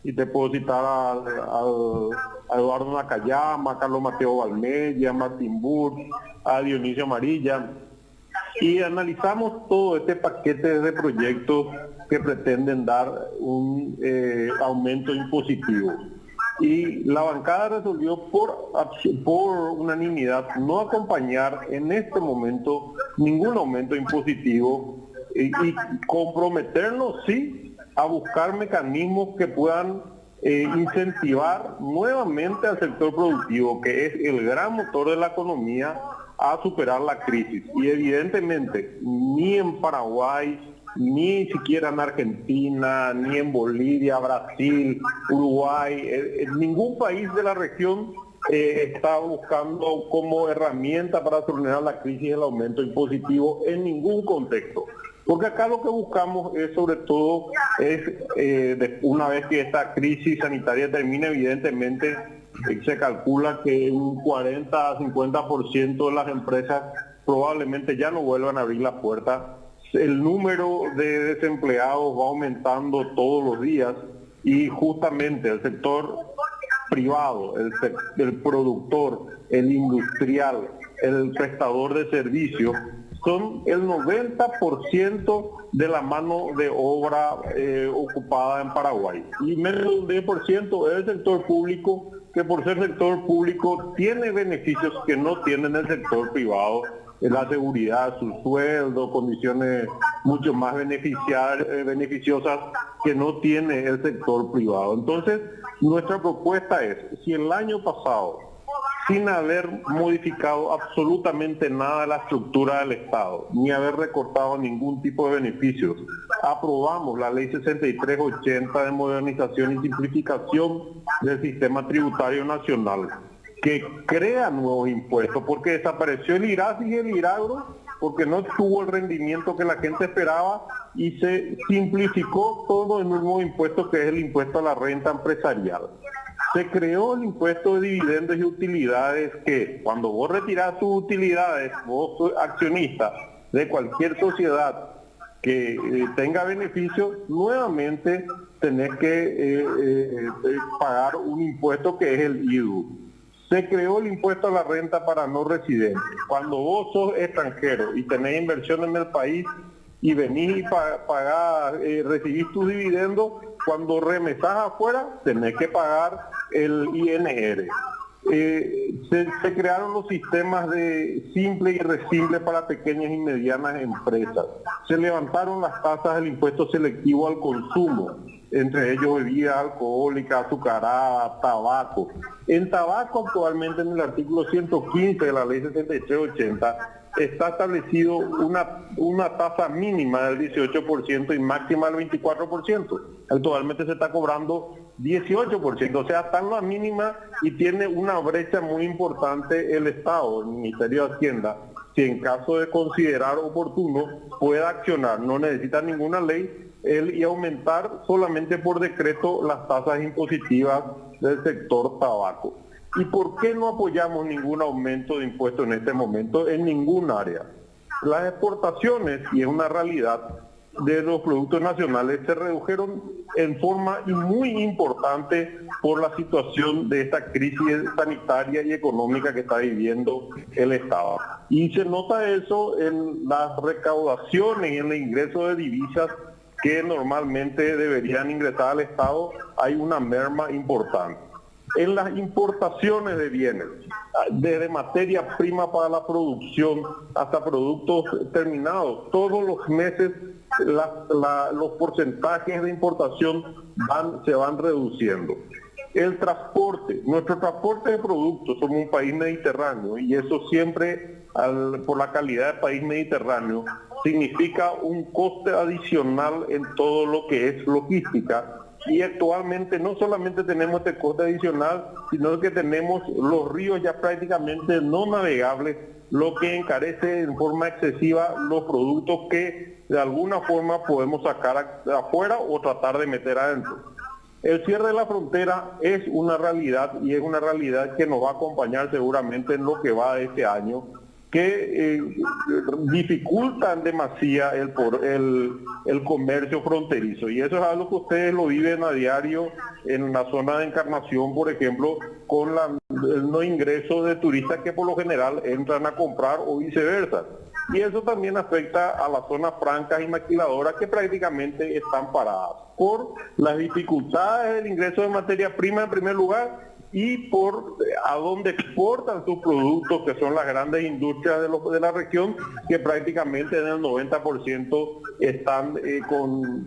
y te puedo citar a Eduardo Nakayama, a Carlos Mateo Valmella, a Martín Burr, a Dionisio Amarilla, y analizamos todo este paquete de proyectos que pretenden dar un aumento impositivo. Y la bancada resolvió por unanimidad no acompañar en este momento ningún aumento impositivo y comprometernos, sí, a buscar mecanismos que puedan incentivar nuevamente al sector productivo, que es el gran motor de la economía, a superar la crisis. Y evidentemente ni en Paraguay, ni siquiera en Argentina, ni en Bolivia, Brasil, Uruguay, ningún país de la región está buscando como herramienta para solucionar la crisis el aumento impositivo en ningún contexto. Porque acá lo que buscamos es, sobre todo, una vez que esta crisis sanitaria termine, evidentemente se calcula que un 40 a 50% de las empresas probablemente ya no vuelvan a abrir la puerta. El número de desempleados va aumentando todos los días y justamente el sector privado, el productor, el industrial, el prestador de servicios, son el 90% de la mano de obra ocupada en Paraguay. Y menos del 10% es el sector público, que por ser sector público tiene beneficios que no tienen el sector privado, la seguridad, su sueldo, condiciones mucho más beneficiosas que no tiene el sector privado. Entonces, nuestra propuesta es, si el año pasado, sin haber modificado absolutamente nada de la estructura del Estado, ni haber recortado ningún tipo de beneficios, aprobamos la Ley 6380 de modernización y simplificación del sistema tributario nacional, que crea nuevos impuestos, porque desapareció el IRAS y el IRAGRO, porque no tuvo el rendimiento que la gente esperaba, y se simplificó todo en un nuevo impuesto, que es el impuesto a la renta empresarial. Se creó el impuesto de dividendos y utilidades, que cuando vos retirás tus utilidades, vos sos accionista de cualquier sociedad que tenga beneficios, nuevamente tenés que pagar un impuesto que es el IDU. Se creó el impuesto a la renta para no residentes. Cuando vos sos extranjero y tenés inversión en el país y venís y recibís tus dividendos, cuando remesás afuera, tenés que pagar el INR. Se crearon los sistemas de simple y resimple para pequeñas y medianas empresas. Se levantaron las tasas del impuesto selectivo al consumo, entre ellos bebidas alcohólicas, azucaradas, tabaco. En tabaco, actualmente en el artículo 115 de la ley 6380, está establecido una tasa mínima del 18% y máxima del 24%. Actualmente se está cobrando 18%, o sea, está en la mínima y tiene una brecha muy importante el Estado, el Ministerio de Hacienda, si en caso de considerar oportuno puede accionar, no necesita ninguna ley, y aumentar solamente por decreto las tasas impositivas del sector tabaco. ¿Y por qué no apoyamos ningún aumento de impuestos en este momento en ningún área? Las exportaciones, y es una realidad, de los productos nacionales se redujeron en forma muy importante por la situación de esta crisis sanitaria y económica que está viviendo el Estado. Y se nota eso en las recaudaciones y en el ingreso de divisas que normalmente deberían ingresar al Estado. Hay una merma importante. En las importaciones de bienes, desde materia prima para la producción hasta productos terminados, todos los meses los porcentajes de importación se van reduciendo. El transporte, nuestro transporte de productos, somos un país mediterráneo y eso siempre, por la calidad de país mediterráneo, significa un coste adicional en todo lo que es logística. Y actualmente no solamente tenemos este coste adicional, sino que tenemos los ríos ya prácticamente no navegables, lo que encarece en forma excesiva los productos que de alguna forma podemos sacar afuera o tratar de meter adentro. El cierre de la frontera es una realidad y es una realidad que nos va a acompañar seguramente en lo que va de este año. que dificultan demasiado el comercio fronterizo. Y eso es algo que ustedes lo viven a diario en la zona de Encarnación, por ejemplo, con el no ingreso de turistas que por lo general entran a comprar o viceversa. Y eso también afecta a las zonas francas y maquiladoras que prácticamente están paradas por las dificultades del ingreso de materia prima en primer lugar y por a dónde exportan sus productos, que son las grandes industrias de la región, que prácticamente en el 90% están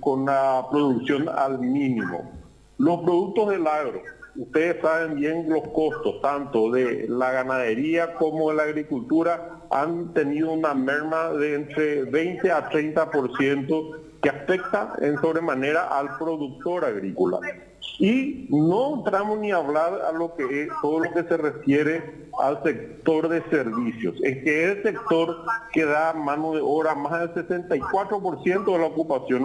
con la producción al mínimo. Los productos del agro, ustedes saben bien los costos, tanto de la ganadería como de la agricultura, han tenido una merma de entre 20 a 30% que afecta en sobremanera al productor agrícola. Y no entramos ni a hablar a lo que es todo lo que se refiere al sector de servicios. Es que es el sector que da mano de obra más del 64% de la ocupación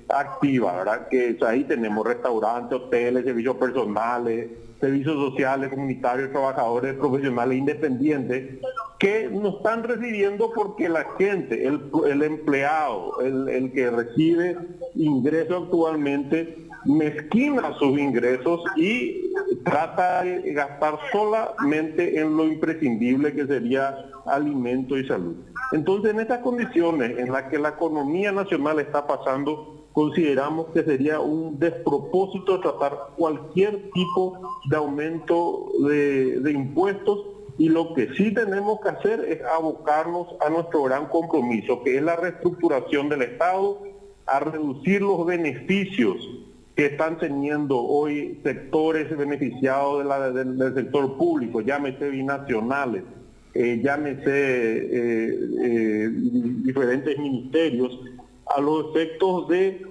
activa, ¿verdad? Que ahí tenemos restaurantes, hoteles, servicios personales, servicios sociales, comunitarios, trabajadores, profesionales independientes, que no están recibiendo porque la gente, el empleado, el que recibe ingresos actualmente, mezquina sus ingresos y trata de gastar solamente en lo imprescindible, que sería alimento y salud. Entonces, en estas condiciones en las que la economía nacional está pasando, consideramos que sería un despropósito tratar cualquier tipo de aumento de impuestos, y lo que sí tenemos que hacer es abocarnos a nuestro gran compromiso, que es la reestructuración del Estado, a reducir los beneficios que están teniendo hoy sectores beneficiados del sector público, llámese binacionales, llámese diferentes ministerios, a los efectos de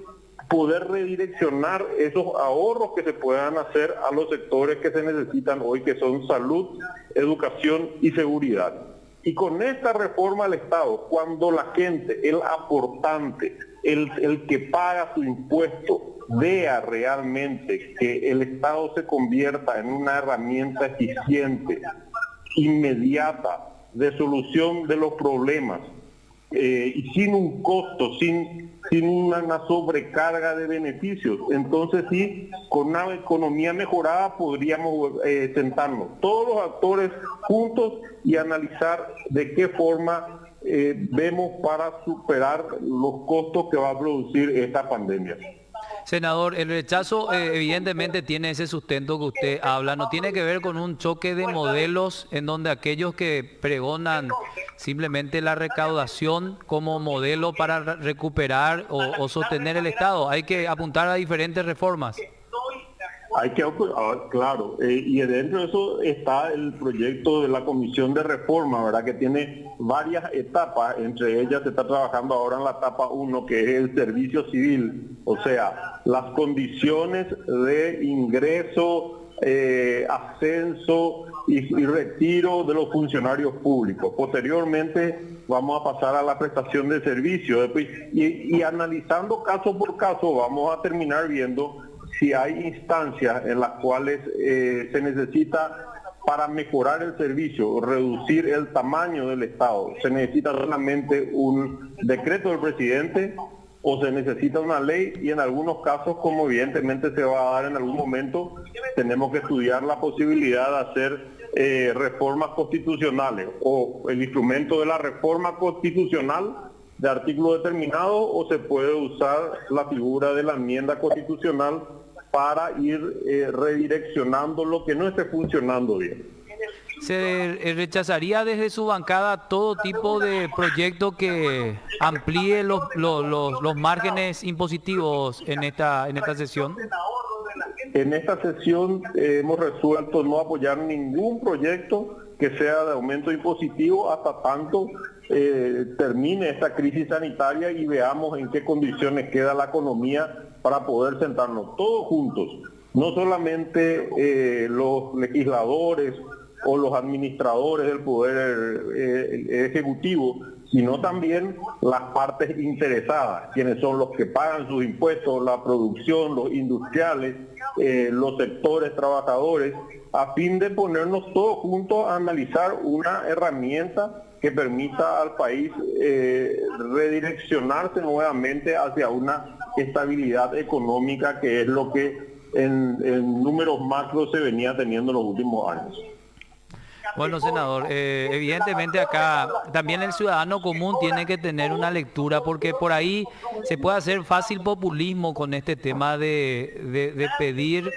poder redireccionar esos ahorros que se puedan hacer a los sectores que se necesitan hoy, que son salud, educación y seguridad. Y con esta reforma al Estado, cuando la gente, el aportante, el que paga su impuesto, vea realmente que el Estado se convierta en una herramienta eficiente, inmediata, de solución de los problemas, y sin un costo, sin una sobrecarga de beneficios, entonces sí, con una economía mejorada podríamos sentarnos todos los actores juntos y analizar de qué forma vemos para superar los costos que va a producir esta pandemia. Senador, el rechazo evidentemente tiene ese sustento que usted habla, no tiene que ver con un choque de modelos en donde aquellos que pregonan simplemente la recaudación como modelo para recuperar o sostener el Estado. Hay que apuntar a diferentes reformas. Hay que, claro, y dentro de eso está el proyecto de la Comisión de Reforma, ¿verdad? Que tiene varias etapas, entre ellas se está trabajando ahora en la etapa 1, que es el servicio civil, o sea, las condiciones de ingreso, ascenso y retiro de los funcionarios públicos. Posteriormente vamos a pasar a la prestación de servicios, y analizando caso por caso vamos a terminar viendo si hay instancias en las cuales se necesita, para mejorar el servicio, reducir el tamaño del Estado, se necesita solamente un decreto del presidente o se necesita una ley, y en algunos casos, como evidentemente se va a dar en algún momento, tenemos que estudiar la posibilidad de hacer reformas constitucionales o el instrumento de la reforma constitucional de artículo determinado, o se puede usar la figura de la enmienda constitucional para ir redireccionando lo que no esté funcionando bien. ¿Se rechazaría desde su bancada todo tipo de proyecto que amplíe los márgenes impositivos en esta sesión? En esta sesión hemos resuelto no apoyar ningún proyecto que sea de aumento impositivo hasta tanto termine esta crisis sanitaria y veamos en qué condiciones queda la economía para poder sentarnos todos juntos, no solamente los legisladores o los administradores del Poder Ejecutivo, sino también las partes interesadas, quienes son los que pagan sus impuestos, la producción, los industriales, los sectores trabajadores, a fin de ponernos todos juntos a analizar una herramienta que permita al país redireccionarse nuevamente hacia una estabilidad económica, que es lo que en números macros se venía teniendo en los últimos años. Bueno, senador, evidentemente acá también el ciudadano común tiene que tener una lectura, porque por ahí se puede hacer fácil populismo con este tema de pedir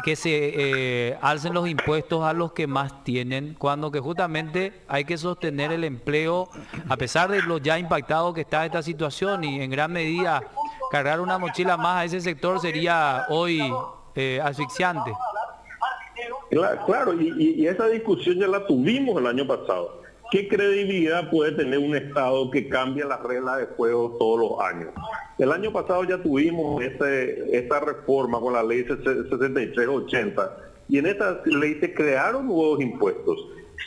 que se alcen los impuestos a los que más tienen, cuando que justamente hay que sostener el empleo, a pesar de lo ya impactado que está esta situación, y en gran medida cargar una mochila más a ese sector sería hoy asfixiante. Claro, y esa discusión ya la tuvimos el año pasado. ¿Qué credibilidad puede tener un Estado que cambia las reglas de juego todos los años? El año pasado ya tuvimos esta reforma con la ley 6380, y en esta ley se crearon nuevos impuestos.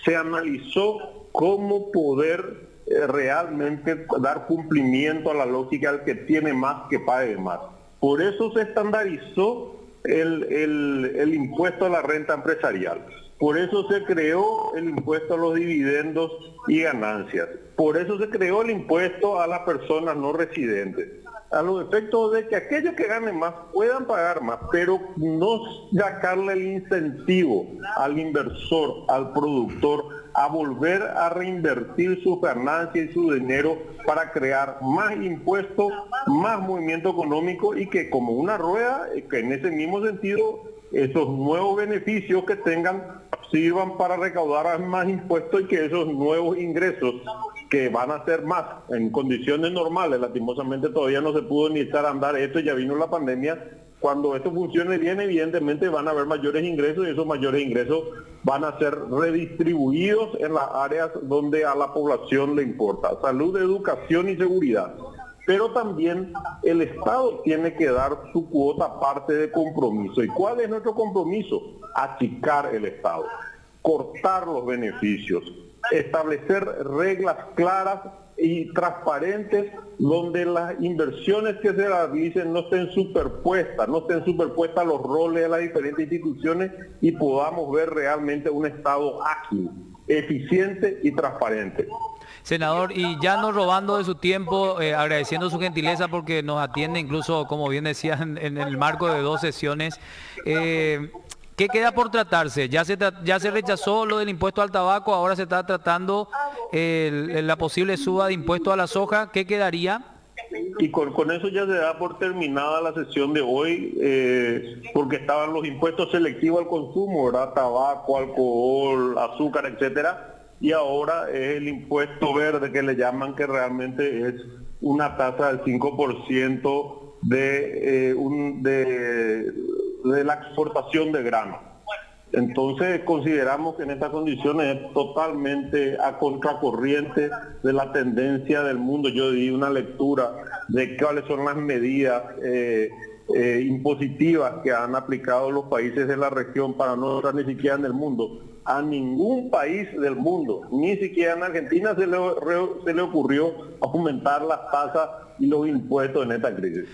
Se analizó cómo poder realmente dar cumplimiento a la lógica del que tiene más que pague más. Por eso se estandarizó el impuesto a la renta empresarial. Por eso se creó el impuesto a los dividendos y ganancias. Por eso se creó el impuesto a las personas no residentes, a los efectos de que aquellos que ganen más puedan pagar más, pero no sacarle el incentivo al inversor, al productor, a volver a reinvertir su ganancia y su dinero para crear más impuestos, más movimiento económico, y que como una rueda, que en ese mismo sentido, esos nuevos beneficios que tengan sirvan para recaudar más impuestos, y que esos nuevos ingresos, que van a ser más en condiciones normales, lastimosamente todavía no se pudo ni echar a andar esto, ya vino la pandemia. Cuando esto funcione bien, evidentemente van a haber mayores ingresos, y esos mayores ingresos van a ser redistribuidos en las áreas donde a la población le importa: salud, educación y seguridad. Pero también el Estado tiene que dar su cuota parte de compromiso. ¿Y cuál es nuestro compromiso? Achicar el Estado, cortar los beneficios, establecer reglas claras y transparentes, donde las inversiones que se realicen no estén superpuestas a los roles de las diferentes instituciones, y podamos ver realmente un Estado ágil, eficiente y transparente. Senador, y ya no robando de su tiempo, agradeciendo su gentileza porque nos atiende incluso, como bien decía, en el marco de 2 sesiones, ¿qué queda por tratarse? Ya se rechazó lo del impuesto al tabaco, ahora se está tratando la posible suba de impuesto a la soja. ¿Qué quedaría? Y con eso ya se da por terminada la sesión de hoy, porque estaban los impuestos selectivos al consumo, ¿verdad? Tabaco, alcohol, azúcar, etcétera. Y ahora es el impuesto verde, que le llaman, que realmente es una tasa del 5% de la exportación de grano. Entonces consideramos que en estas condiciones es totalmente a contracorriente de la tendencia del mundo. Yo di una lectura de cuáles son las medidas impositivas que han aplicado los países de la región, para no estar ni siquiera en el mundo. A ningún país del mundo, ni siquiera en Argentina, se le ocurrió aumentar las tasas y los impuestos en esta crisis.